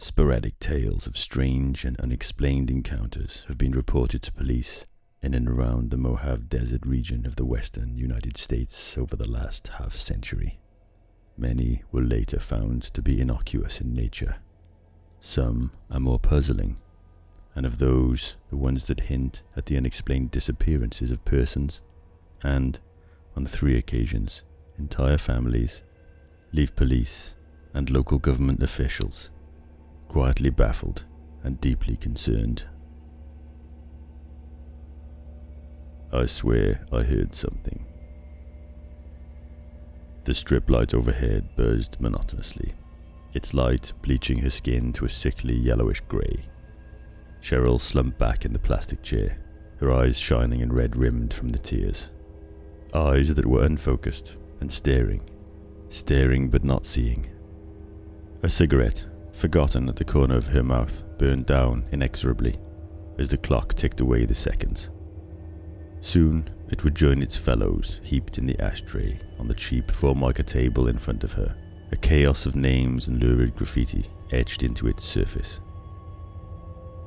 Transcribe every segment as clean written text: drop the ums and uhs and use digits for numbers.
Sporadic tales of strange and unexplained encounters have been reported to police in and around the Mojave Desert region of the western United States over the last half-century. Many were later found to be innocuous in nature. Some are more puzzling, and of those, the ones that hint at the unexplained disappearances of persons, and, on 3 occasions, entire families, leave police and local government officials quietly baffled and deeply concerned. I swear I heard something. The strip light overhead buzzed monotonously, its light bleaching her skin to a sickly yellowish grey. Cheryl slumped back in the plastic chair, her eyes shining and red-rimmed from the tears. Eyes that were unfocused and staring but not seeing. A cigarette, forgotten at the corner of her mouth, burned down inexorably as the clock ticked away the seconds. Soon it would join its fellows heaped in the ashtray on the cheap formica table in front of her, a chaos of names and lurid graffiti etched into its surface.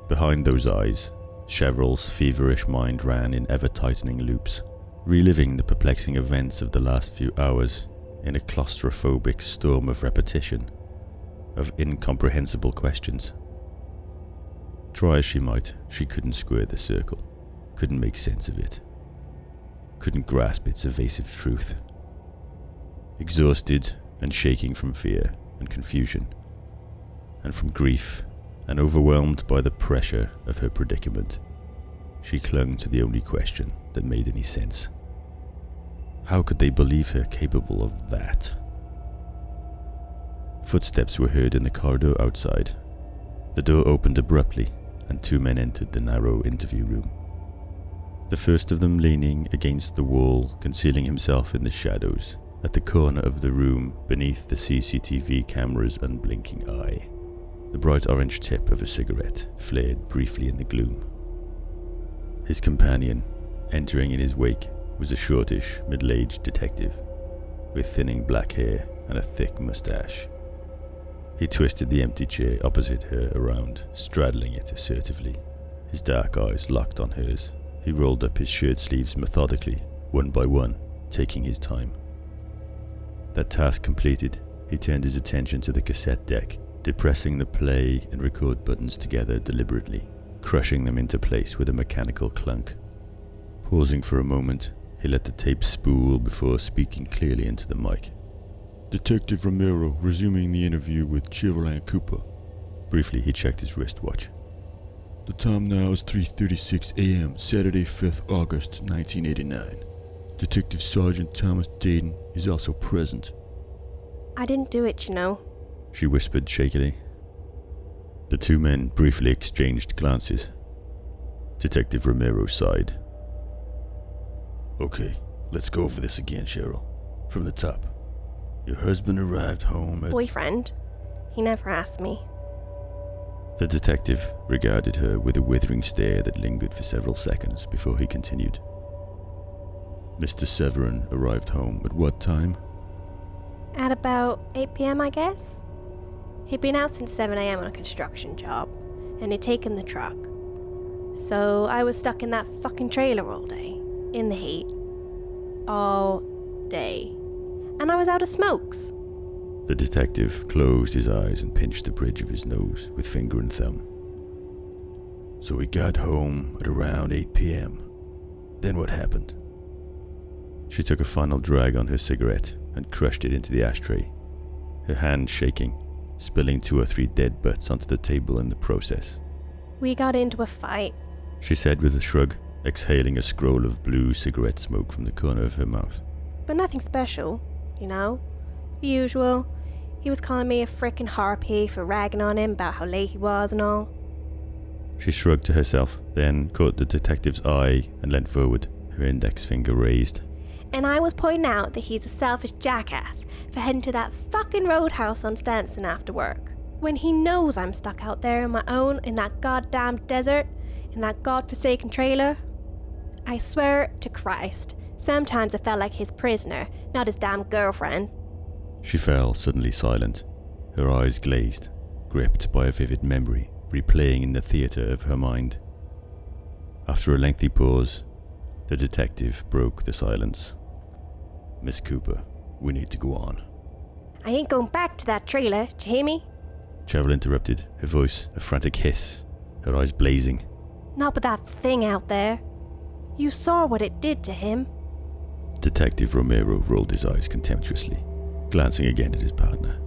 Behind those eyes, Cheryl's feverish mind ran in ever-tightening loops, reliving the perplexing events of the last few hours in a claustrophobic storm of repetition, of incomprehensible questions. Try as she might, she couldn't square the circle, couldn't make sense of it, couldn't grasp its evasive truth. Exhausted and shaking from fear and confusion, and from grief, and overwhelmed by the pressure of her predicament, she clung to the only question that made any sense. How could they believe her capable of that? Footsteps were heard in the corridor outside. The door opened abruptly, and 2 men entered the narrow interview room. The first of them leaning against the wall, concealing himself in the shadows, at the corner of the room beneath the CCTV camera's unblinking eye. The bright orange tip of a cigarette flared briefly in the gloom. His companion, entering in his wake, was a shortish, middle-aged detective, with thinning black hair and a thick mustache. He twisted the empty chair opposite her around, straddling it assertively, his dark eyes locked on hers. He rolled up his shirt sleeves methodically, one by one, taking his time. That task completed, he turned his attention to the cassette deck, depressing the play and record buttons together deliberately, crushing them into place with a mechanical clunk. Pausing for a moment, he let the tape spool before speaking clearly into the mic. Detective Romero resuming the interview with Cheryl Cooper. Briefly, he checked his wristwatch. The time now is 3:36 a.m., Saturday, 5th August, 1989. Detective Sergeant Thomas Dayton is also present. I didn't do it, you know, she whispered shakily. The 2 men briefly exchanged glances. Detective Romero sighed. Okay, let's go over this again, Cheryl. From the top. Your husband arrived home at... Boyfriend. He never asked me. The detective regarded her with a withering stare that lingered for several seconds before he continued. Mr. Severin arrived home at what time? At about 8 p.m, I guess. He'd been out since 7 a.m. on a construction job, and he'd taken the truck. So I was stuck in that fucking trailer all day, in the heat. All day. And I was out of smokes. The detective closed his eyes and pinched the bridge of his nose with finger and thumb. So he got home at around 8 p.m. Then what happened? She took a final drag on her cigarette and crushed it into the ashtray, her hand shaking, spilling 2 or 3 dead butts onto the table in the process. We got into a fight, she said with a shrug, exhaling a scroll of blue cigarette smoke from the corner of her mouth. But nothing special, you know. The usual. He was calling me a frickin' harpy for ragging on him about how late he was and all. She shrugged to herself, then caught the detective's eye and leant forward, her index finger raised. And I was pointing out that he's a selfish jackass for heading to that fucking roadhouse on Stanson after work, when he knows I'm stuck out there on my own in that goddamn desert, in that godforsaken trailer. I swear to Christ, sometimes I felt like his prisoner, not his damn girlfriend. She fell suddenly silent, her eyes glazed, gripped by a vivid memory replaying in the theatre of her mind. After a lengthy pause, the detective broke the silence. Miss Cooper, we need to go on. I ain't going back to that trailer, do you hear me? Cheryl interrupted, her voice a frantic hiss, her eyes blazing. Not with that thing out there. You saw what it did to him. Detective Romero rolled his eyes contemptuously, glancing again at his partner.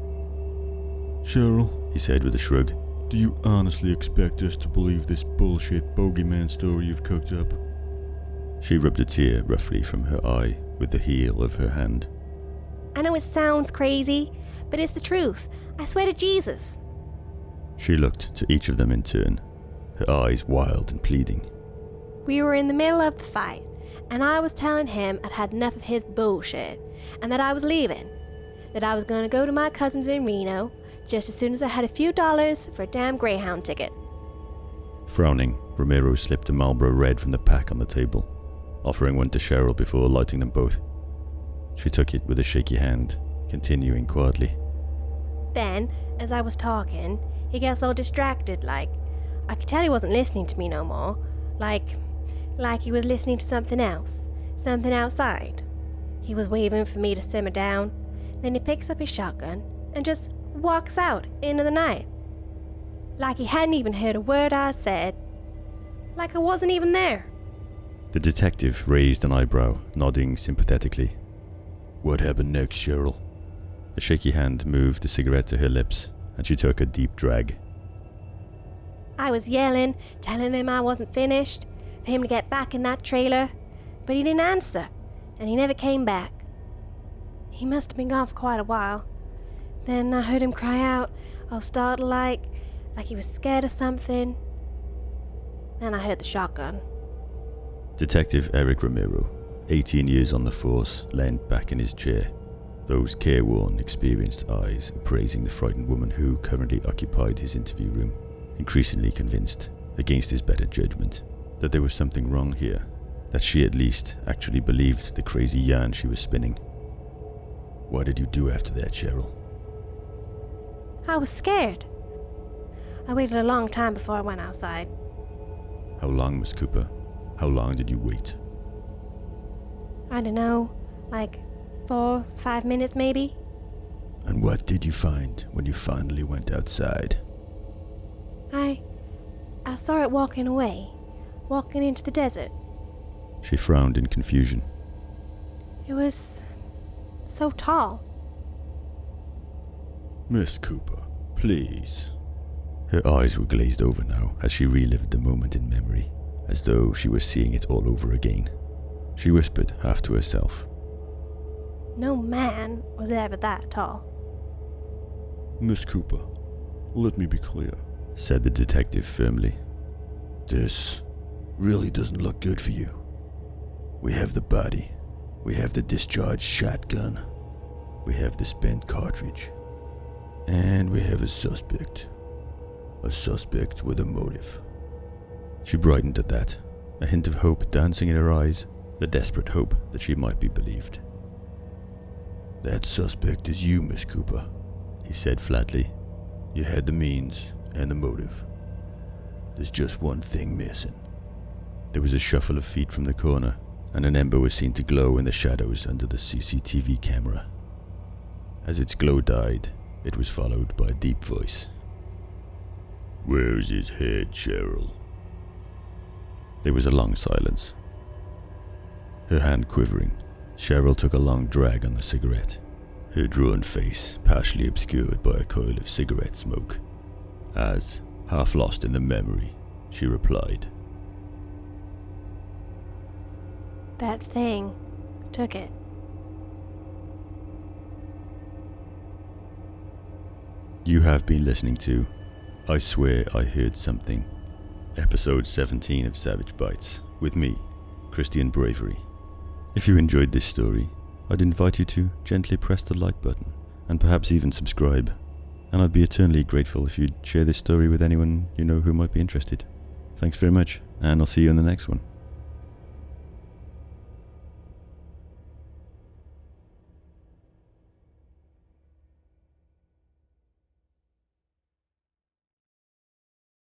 Cheryl, He said with a shrug. do you honestly expect us to believe this bullshit bogeyman story you've cooked up? She rubbed a tear roughly from her eye with the heel of her hand. I know it sounds crazy, but it's the truth. I swear to Jesus. She looked to each of them in turn, her eyes wild and pleading. We were in the middle of the fight, and I was telling him I'd had enough of his bullshit, and that I was leaving. That I was going to go to my cousin's in Reno, just as soon as I had a few dollars for a damn Greyhound ticket. Frowning, Romero slipped a Marlboro Red from the pack on the table, offering one to Cheryl before lighting them both. She took it with a shaky hand, continuing quietly. Then, as I was talking, he gets all distracted like. I could tell he wasn't listening to me no more. Like he was listening to something else. Something outside. He was waving for me to simmer down. Then he picks up his shotgun and just walks out into the night. Like he hadn't even heard a word I said. Like I wasn't even there. The detective raised an eyebrow, nodding sympathetically. What happened next, Cheryl? A shaky hand moved the cigarette to her lips, and she took a deep drag. I was yelling, telling him I wasn't finished, for him to get back in that trailer, but he didn't answer, and he never came back. He must have been gone for quite a while. Then I heard him cry out, all startled like he was scared of something. Then I heard the shotgun. Detective Eric Romero, 18 years on the force, leaned back in his chair, those careworn, experienced eyes appraising the frightened woman who currently occupied his interview room, increasingly convinced, against his better judgment, that there was something wrong here, that she at least actually believed the crazy yarn she was spinning. What did you do after that, Cheryl? I was scared. I waited a long time before I went outside. How long, Miss Cooper? How long did you wait? I don't know, like 4-5 minutes maybe. And what did you find when you finally went outside? I saw it walking away, walking into the desert. She frowned in confusion. It was so tall. Miss Cooper, please. Her eyes were glazed over now as she relived the moment in memory, as though she were seeing it all over again. She whispered half to herself. No man was ever that tall. Miss Cooper, let me be clear, said the detective firmly. This really doesn't look good for you. We have the body. We have the discharged shotgun. We have the spent cartridge. And we have a suspect. A suspect with a motive. She brightened at that, a hint of hope dancing in her eyes, the desperate hope that she might be believed. That suspect is you, Miss Cooper, he said flatly. You had the means and the motive. There's just one thing missing. There was a shuffle of feet from the corner, and an ember was seen to glow in the shadows under the CCTV camera. As its glow died, it was followed by a deep voice. Where's his head, Cheryl? There was a long silence. Her hand quivering, Cheryl took a long drag on the cigarette, her drawn face partially obscured by a coil of cigarette smoke, as, half lost in the memory, she replied. That thing took it. You have been listening to I Swear I Heard Something, episode 17 of Savage Bites, with me, Christian Bravery. If you enjoyed this story, I'd invite you to gently press the like button, and perhaps even subscribe, and I'd be eternally grateful if you'd share this story with anyone you know who might be interested. Thanks very much, and I'll see you in the next one.